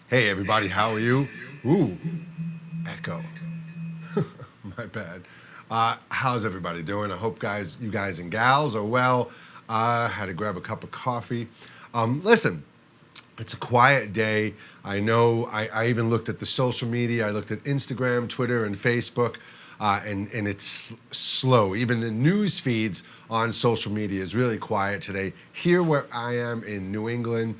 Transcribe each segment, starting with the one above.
Hey everybody, how are you? Ooh, echo. My bad. How's everybody doing? I hope you guys and gals are well. Had to grab a cup of coffee. Listen, it's a quiet day. I know. I even looked at the social media. I looked at Instagram, Twitter, and Facebook, and it's slow. Even the news feeds on social media is really quiet today. Here, where I am in New England,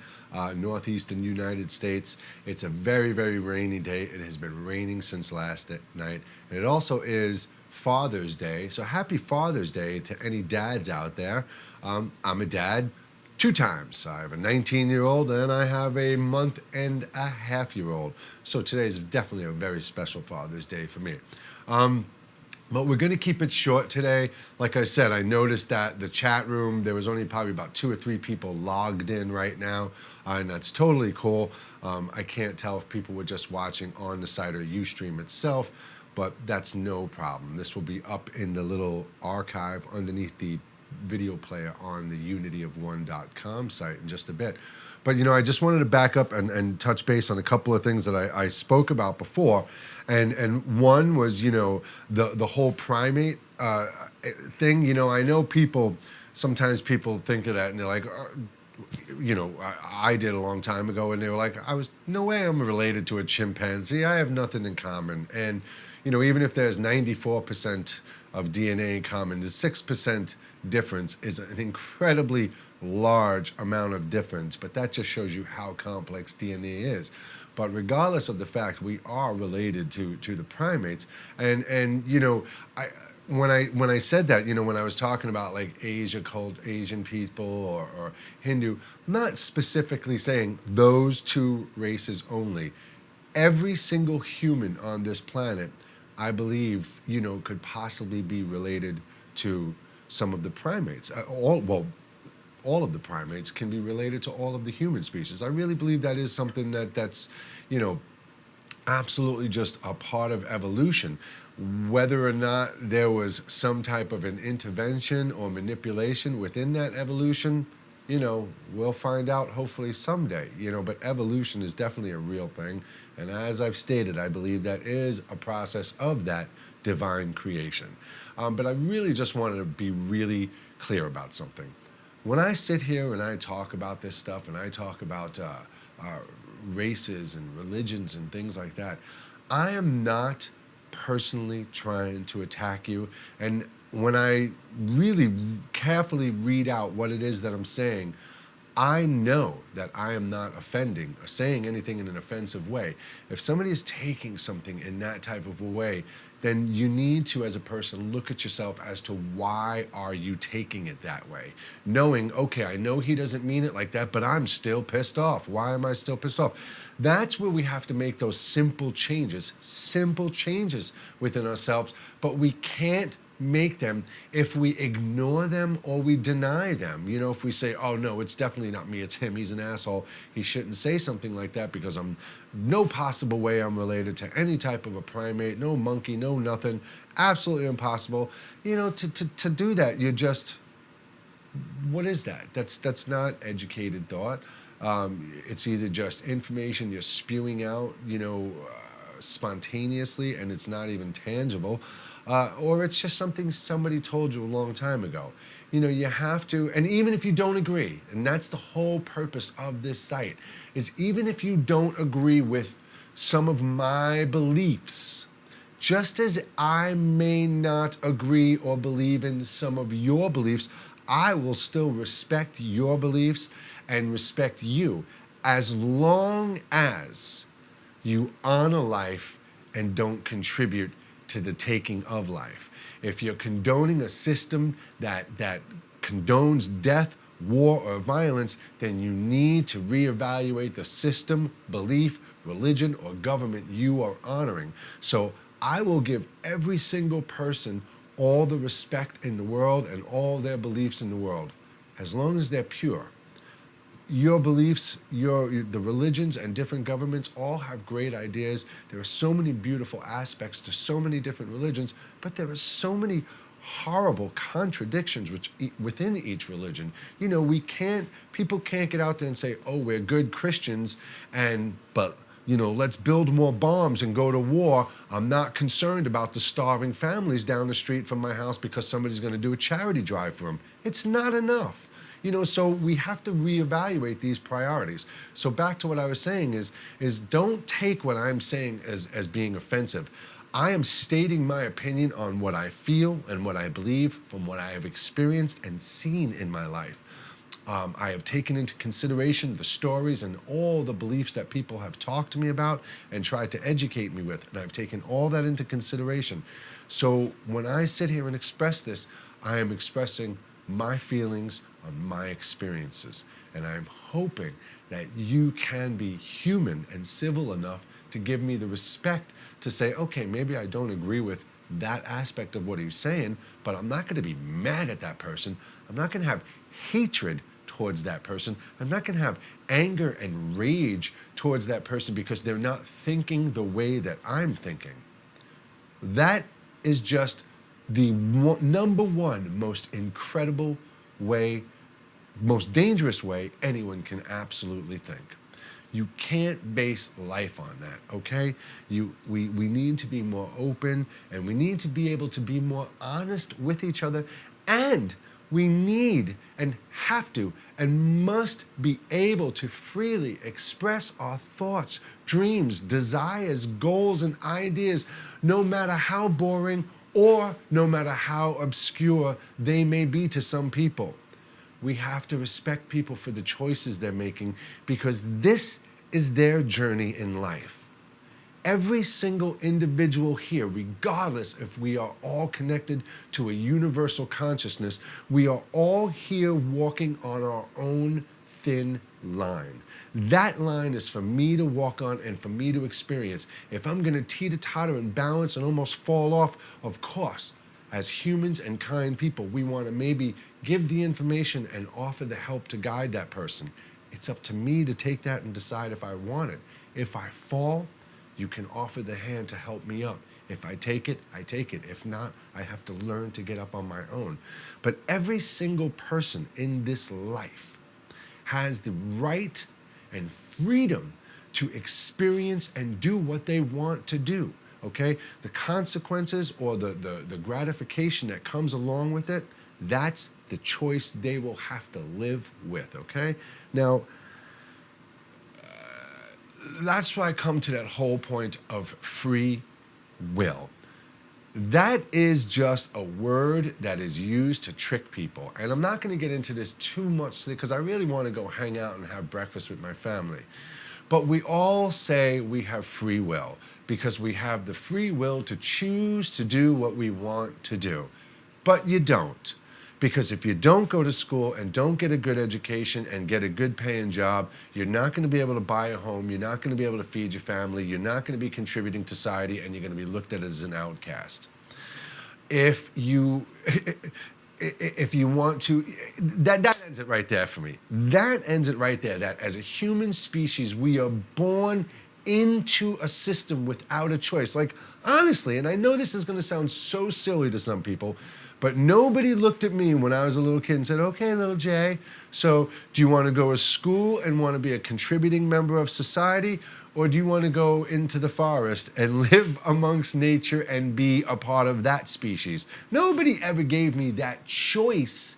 northeastern United States, it's a very, very rainy day. It has been raining since last night, and it also is Father's Day. So happy Father's Day to any dads out there. I'm a dad two times. I have a 19-year-old and I have a month and a half-year-old. So today is definitely a very special Father's Day for me. But we're going to keep it short today. Like I said, I noticed that the chat room, there was only probably about 2 or 3 people logged in right now, and that's totally cool. I can't tell if people were just watching on the site or Ustream itself, but that's no problem. This will be up in the little archive underneath the video player on the unityofone.com site in just a bit. But, I just wanted to back up and touch base on a couple of things that I spoke about before. And one was, the whole primate thing. I know sometimes people think of that and they're like, I did a long time ago, and they were like, no way I'm related to a chimpanzee. I have nothing in common. And, even if there's 94% of DNA in common, the 6% difference is an incredibly large amount of difference, but that just shows you how complex DNA is. But regardless of the fact we are related to the primates, and when I said that, when I was talking about like Asian people or Hindu, I'm not specifically saying those two races only. Every single human on this planet, I believe, could possibly be related to some of the primates. All of the primates can be related to all of the human species. I really believe that is something that's absolutely just a part of evolution. Whether or not there was some type of an intervention or manipulation within that evolution, we'll find out hopefully someday, but evolution is definitely a real thing. And as I've stated, I believe that is a process of that divine creation. But I really just wanted to be really clear about something. When I sit here and I talk about this stuff and I talk about races and religions and things like that, I am not personally trying to attack you. And when I really carefully read out what it is that I'm saying, I know that I am not offending or saying anything in an offensive way. If somebody is taking something in that type of a way, then you need to, as a person, look at yourself as to why are you taking it that way. Knowing, okay, I know he doesn't mean it like that, but I'm still pissed off. Why am I still pissed off? That's where we have to make those simple changes within ourselves, but we can't make them if we ignore them or we deny them. If we say, oh no, it's definitely not me, it's him, he's an asshole, he shouldn't say something like that because I'm no possible way I'm related to any type of a primate, no monkey, no nothing, absolutely impossible. To do that, you're just, what is that? That's not educated thought. It's either just information you're spewing out, spontaneously, and it's not even tangible, or it's just something somebody told you a long time ago. You have to, and even if you don't agree, and that's the whole purpose of this site, is even if you don't agree with some of my beliefs, just as I may not agree or believe in some of your beliefs, I will still respect your beliefs and respect you as long as you honor life and don't contribute to the taking of life. If you're condoning a system that condones death, war, or violence, then you need to reevaluate the system, belief, religion, or government you are honoring. So I will give every single person all the respect in the world and all their beliefs in the world, as long as they're pure. Your beliefs, the religions and different governments all have great ideas. There are so many beautiful aspects to so many different religions, but there are so many horrible contradictions within each religion. People can't get out there and say, oh, we're good Christians, but let's build more bombs and go to war. I'm not concerned about the starving families down the street from my house because somebody's going to do a charity drive for them. It's not enough. So we have to reevaluate these priorities. So back to what I was saying is don't take what I'm saying as being offensive. I am stating my opinion on what I feel and what I believe from what I have experienced and seen in my life. I have taken into consideration the stories and all the beliefs that people have talked to me about and tried to educate me with, and I've taken all that into consideration. So when I sit here and express this, I am expressing my feelings on my experiences, and I'm hoping that you can be human and civil enough to give me the respect to say, okay, maybe I don't agree with that aspect of what he's saying, but I'm not going to be mad at that person. I'm not going to have hatred towards that person. I'm not going to have anger and rage towards that person because they're not thinking the way that I'm thinking. That is just the number one most incredible way, most dangerous way anyone can absolutely think. You can't base life on that, okay? We need to be more open, and we need to be able to be more honest with each other, and we need and have to and must be able to freely express our thoughts, dreams, desires, goals, and ideas, no matter how boring or no matter how obscure they may be to some people. We have to respect people for the choices they're making because this is their journey in life. Every single individual here, regardless if we are all connected to a universal consciousness, we are all here walking on our own thin line. That line is for me to walk on and for me to experience. If I'm going to teeter-totter and balance and almost fall off, of course, as humans and kind people, we want to maybe give the information and offer the help to guide that person. It's up to me to take that and decide if I want it. If I fall, you can offer the hand to help me up. If I take it, I take it. If not, I have to learn to get up on my own. But every single person in this life has the right and freedom to experience and do what they want to do, okay? The consequences or the gratification that comes along with it, that's the choice they will have to live with, okay? Now, that's why I come to that whole point of free will. That is just a word that is used to trick people. And I'm not going to get into this too much today because I really want to go hang out and have breakfast with my family. But we all say we have free will because we have the free will to choose to do what we want to do. But you don't. Because if you don't go to school and don't get a good education and get a good paying job, you're not going to be able to buy a home, you're not going to be able to feed your family, you're not going to be contributing to society, and you're going to be looked at as an outcast. If you want to, that ends it right there for me. That ends it right there, that as a human species, we are born into a system without a choice. Like, honestly, and I know this is going to sound so silly to some people, but nobody looked at me when I was a little kid and said, okay, little Jay, so do you want to go to school and want to be a contributing member of society, or do you want to go into the forest and live amongst nature and be a part of that species? Nobody ever gave me that choice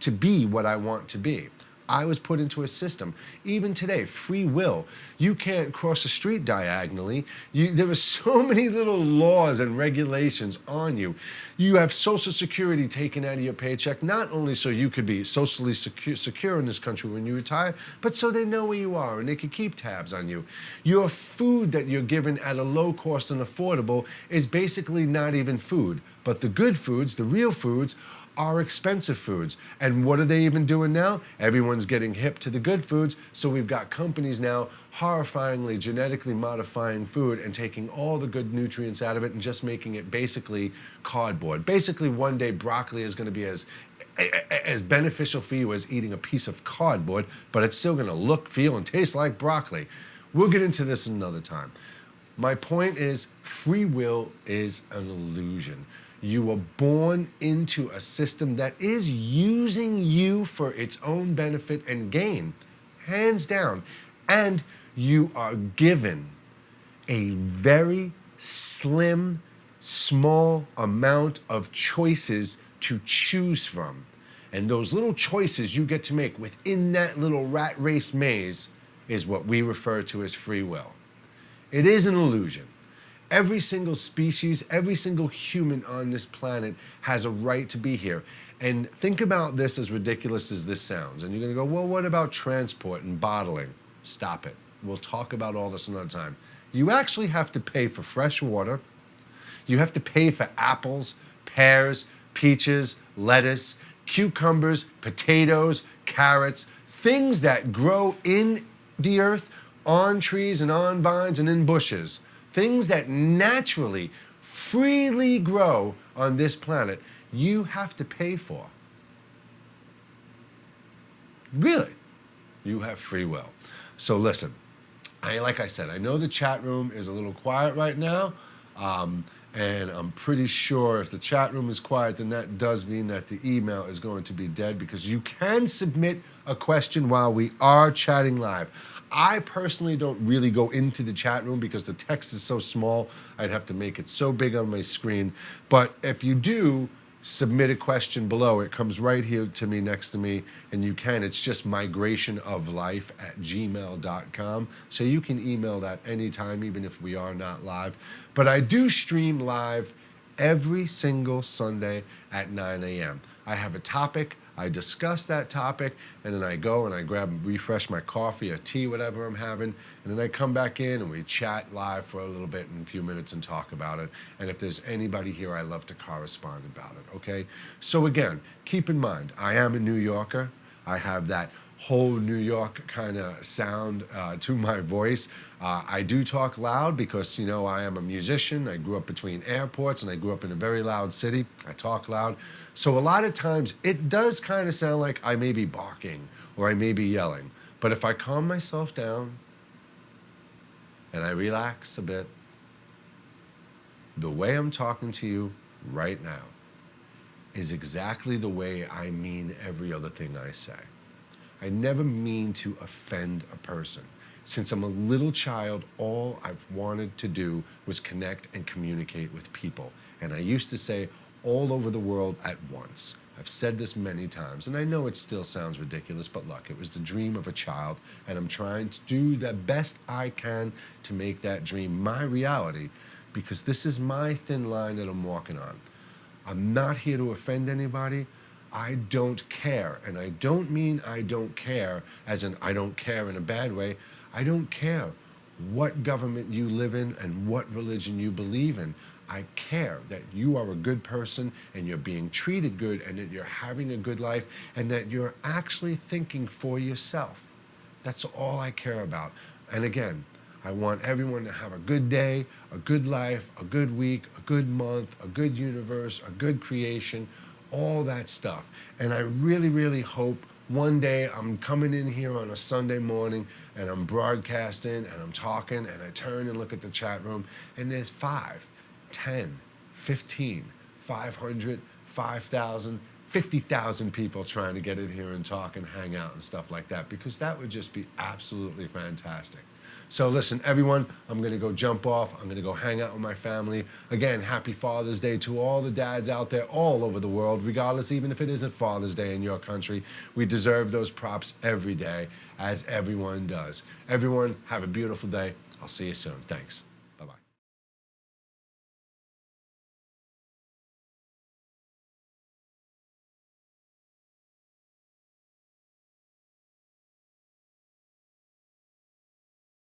to be what I want to be. I was put into a system. Even today, free will. You can't cross the street diagonally. There are so many little laws and regulations on you. You have Social Security taken out of your paycheck, not only so you could be socially secure in this country when you retire, but so they know where you are and they can keep tabs on you. Your food that you're given at a low cost and affordable is basically not even food. But the good foods, the real foods, are expensive foods. And what are they even doing now? Everyone's getting hip to the good foods, so we've got companies now horrifyingly genetically modifying food and taking all the good nutrients out of it and just making it basically cardboard. Basically, one day broccoli is going to be as beneficial for you as eating a piece of cardboard, but it's still going to look, feel, and taste like broccoli. We'll get into this another time. My point is, free will is an illusion. You were born into a system that is using you for its own benefit and gain, hands down. And You are given a very slim, small amount of choices to choose from. And those little choices you get to make within that little rat race maze is what we refer to as free will. It is an illusion. Every single species, every single human on this planet has a right to be here. And think about this, as ridiculous as this sounds. And you're going to go, well, what about transport and bottling? Stop it. We'll talk about all this another time. You actually have to pay for fresh water. You have to pay for apples, pears, peaches, lettuce, cucumbers, potatoes, carrots, things that grow in the earth, on trees and on vines and in bushes. Things that naturally, freely grow on this planet, you have to pay for. Really, you have free will. So listen, like I said, I know the chat room is a little quiet right now, and I'm pretty sure if the chat room is quiet, then that does mean that the email is going to be dead, because you can submit a question while we are chatting live. I personally don't really go into the chat room because the text is so small. I'd have to make it so big on my screen. But if you do submit a question below, it comes right here to me, next to me, and you can. It's just migrationoflife@gmail.com. So you can email that anytime, even if we are not live. But I do stream live every single Sunday at 9 a.m. I have a topic. I discuss that topic, and then I go and I grab and refresh my coffee or tea, whatever I'm having, and then I come back in and we chat live for a little bit in a few minutes and talk about it. And if there's anybody here, I love to correspond about it, okay? So again, keep in mind, I am a New Yorker. I have that whole New York kind of sound to my voice. I do talk loud because, you know, I am a musician. I grew up between airports and I grew up in a very loud city. I talk loud. So a lot of times it does kind of sound like I may be barking or I may be yelling. But if I calm myself down and I relax a bit, the way I'm talking to you right now is exactly the way I mean every other thing I say. I never mean to offend a person. Since I'm a little child, all I've wanted to do was connect and communicate with people. And I used to say all over the world at once. I've said this many times, and I know it still sounds ridiculous, but look, it was the dream of a child, and I'm trying to do the best I can to make that dream my reality, because this is my thin line that I'm walking on. I'm not here to offend anybody. I don't care, and I don't mean I don't care as in I don't care in a bad way. I don't care what government you live in and what religion you believe in. I care that you are a good person and you're being treated good and that you're having a good life and that you're actually thinking for yourself. That's all I care about. And again, I want everyone to have a good day, a good life, a good week, a good month, a good universe, a good creation, all that stuff. And I really, really hope one day I'm coming in here on a Sunday morning and I'm broadcasting and I'm talking and I turn and look at the chat room and there's 5, 10, 15, 500, 5,000, 50,000 people trying to get in here and talk and hang out and stuff like that, because that would just be absolutely fantastic. So listen, everyone, I'm going to go jump off. I'm going to go hang out with my family. Again, happy Father's Day to all the dads out there all over the world, regardless, even if it isn't Father's Day in your country. We deserve those props every day, as everyone does. Everyone, have a beautiful day. I'll see you soon. Thanks.